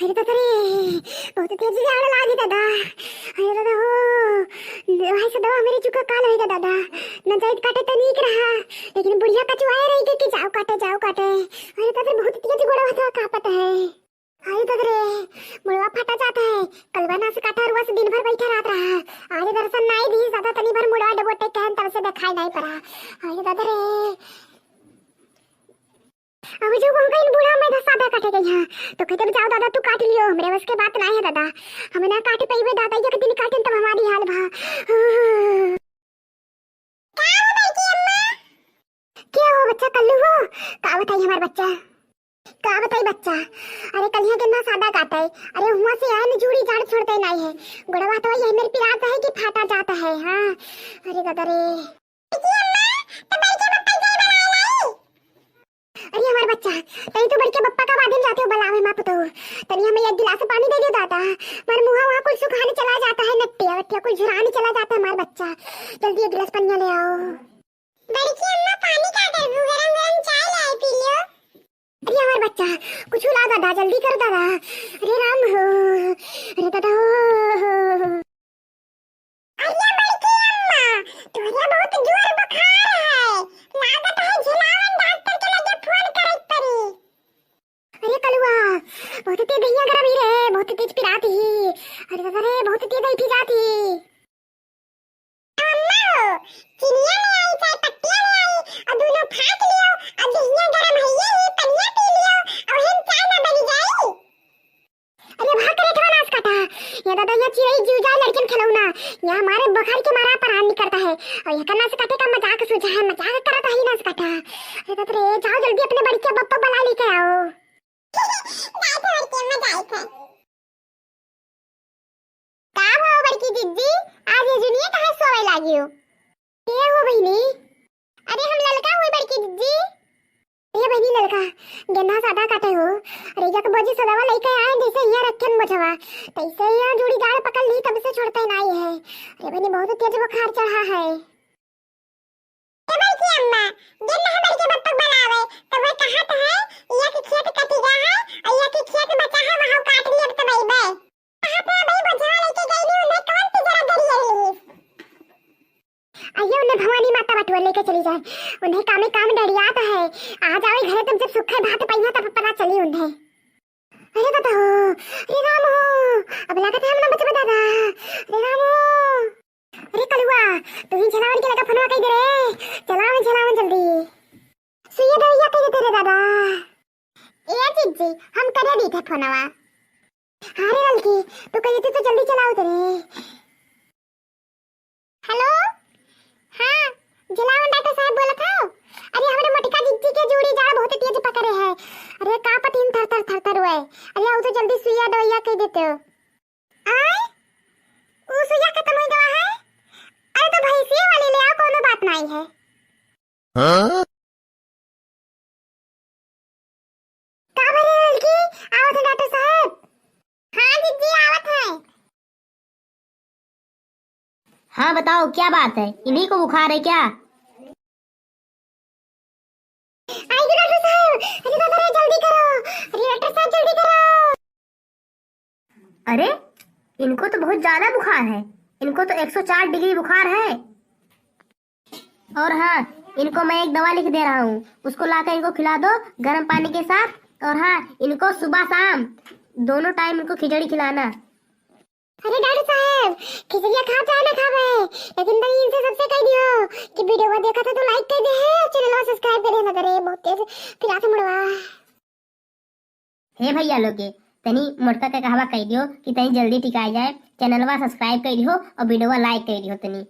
अरे दादा रे बहुत तेज झाड़ लागी दादा। अरे दादा हो भाई से दवा मेरी चुका काल होएगा दादा। न जाइत काटे तो नीक रहा लेकिन बुढ़िया कचुआए रही कि जाओ काटे जाओ काटे। अरे दादा बहुत तेज गोड़ा था का पता है। अरे दादा रे मुड़वा फटा जाता है। कलवा ना से काटा रुआ से दिन भर बैठा रात रहा। अरे दर्शन नहीं दी दादा तनी भर मुड़वा डबोटे कहन तरह से दिखाई नहीं पड़ा। अरे दादा रे अब जो वो कहीं बूढ़ा मैं सादा काटे गई हां तो कहते जाओ दादा तू काट लियो मेरे बस के बात नहीं है दादा। हमें ना काटे पईबे दादा ये दिन काटे तब हमारी हाल भा। क्या हो बच्चा कल्लू हो का बताई हमारा बच्चा का बताई बच्चा। अरे कलिया के ना सादा काटे अरे हुआ से आए न जुड़ी जाड़ छोड़ते नहीं है गोड़वा तो ये मेरे पिरात है कि फाटा जाता है। हां अरे दादा रे अरे हमारे बच्चा तनी तो बड़के बप्पा का बादल जाते हो बलावे मां तो तनी हमें एक गिलास पानी दे दियो दादा। मार मुंह वहां कुछ सुखाने चला जाता है नट्टिया वट्टिया कुछ झुराने चला जाता है हमारा बच्चा। जल्दी एक गिलास पानी ले आओ। बड़की अम्मा पानी का दे गरम गरम चाय लाए पी लियो। अरे हमारा बच्चा कुछ ला दादा जल्दी कर दादा। अरे राम हो अरे दादा हो। अरे बड़की अम्मा तुम्हारा बहुत जोर बुखार है लागत है झिलावन डॉक्टर के लगे फोन करत पड़ी। अरे कलुआ बहुत तेज गैया गरम ही रे बहुत तेज पिराती ही। अरे दादा रे बहुत तेज गई थी जाती। अम्मा चिनिया ले आई चाय पत्तियां ले आई और दोनों फाक लियो और दहिया गरम है ये पनिया पी लियो और हम चाय ना बनी जाई। अरे भाग करे थोड़ा नाच काटा ये दादा ये चिड़ै जीव जाए लड़कन खिलौना ये हमारे बुखार के मारा पर हानि करता है और ये करना से काटे का मजाक सूझा है मजाक करता ही नाच काटा। अरे दादा रे जाओ जल्दी अपने बड़ी के बप्पा बुला लेके आओ। जाए तो बड़की अम्मा जाए थे का हो बड़की जिज्जी आज ये जुनिया कहां सोए लागी हो। ये हो बहिनी अरे हम ललका हुई बड़की जिज्जी। ये बहिनी ललका गन्ना सादा काटे हो। अरे जक बोझी सदावा लेके आए जैसे ये रखन मुझवा तैसे ये जुड़ी गाड़ पकड़ ली तब से छोड़ता ही नहीं है। अरे बहिनी बहुत तेज बुखार चढ़ा है। ए बड़की अम्मा गन्ना हमारे के बप्पा बनावे तो वो कहां तो है ये के खेत कटी गया है और ये के खेत बचा है वहां काट लिया तो भाई बे कहां पे भाई बोझा लेके गई नी उन्हें कौन सी जरा दरिया ली आइए उन्हें भवानी माता बटुआ लेके चली जाए उन्हें काम डरिया तो है आ जाओ घरे तुम जब सूखे भात पहिया तब पता चली उन्हें। अरे दादा हो अरे राम हो अब लागत है हम ना बच दादा। अरे राम हो अरे कलुआ तू ही झलावन के लगा फनवा कई दे रे झलावन जल्दी सुइया दवाइया कई दे रे दादा। ए चिज्जी हम करे दी थे फनवा। हां रे ललकी तू कही थी तो जल्दी चलाओ तेरे। हेलो हां जलावन डॉक्टर साहब बोला था। अरे हमारे मोटिका जिज्जी के जोड़ी जाड़ बहुत तेज पकड़े है। अरे का पतीन थर हुए अरे आओ तो जल्दी सुइया दवाइया कह देते हो। आय वो सुइया खत्म हो गया है। अरे तो भैंसिया वाले ले आओ कोनो बात नहीं है। हां का भरे लड़की आओ तो डॉक्टर साहब। हां जिज्जी आवत है। हाँ बताओ क्या बात है इन्हीं को बुखार है क्या। आइए डॉक्टर साहब अरे दादा रे जल्दी करो अरे डॉक्टर साहब जल्दी करो। अरे इनको तो बहुत ज्यादा बुखार है इनको तो 104 डिग्री बुखार है। और हाँ इनको मैं एक दवा लिख दे रहा हूँ उसको लाकर इनको खिला दो गर्म पानी के साथ। और हाँ इनको सुबह शाम दोनों टाइम इनको खिचड़ी खिलाना। अरे डॉक्टर साहब खिचड़िया खा चाहे ना खावे लेकिन तनी इनसे सबसे कह दियो कि वीडियो देखा था तो लाइक कर दे है चैनल को सब्सक्राइब करे ना करे बहुत तेज फिर आते मुड़वा। हे भैया लोगे तनी मोटका के कहवा कह दियो कि तनी जल्दी टिकाई जाए चैनलवा सब्सक्राइब कर दियो और वीडियोवा लाइक कर दियो तनी।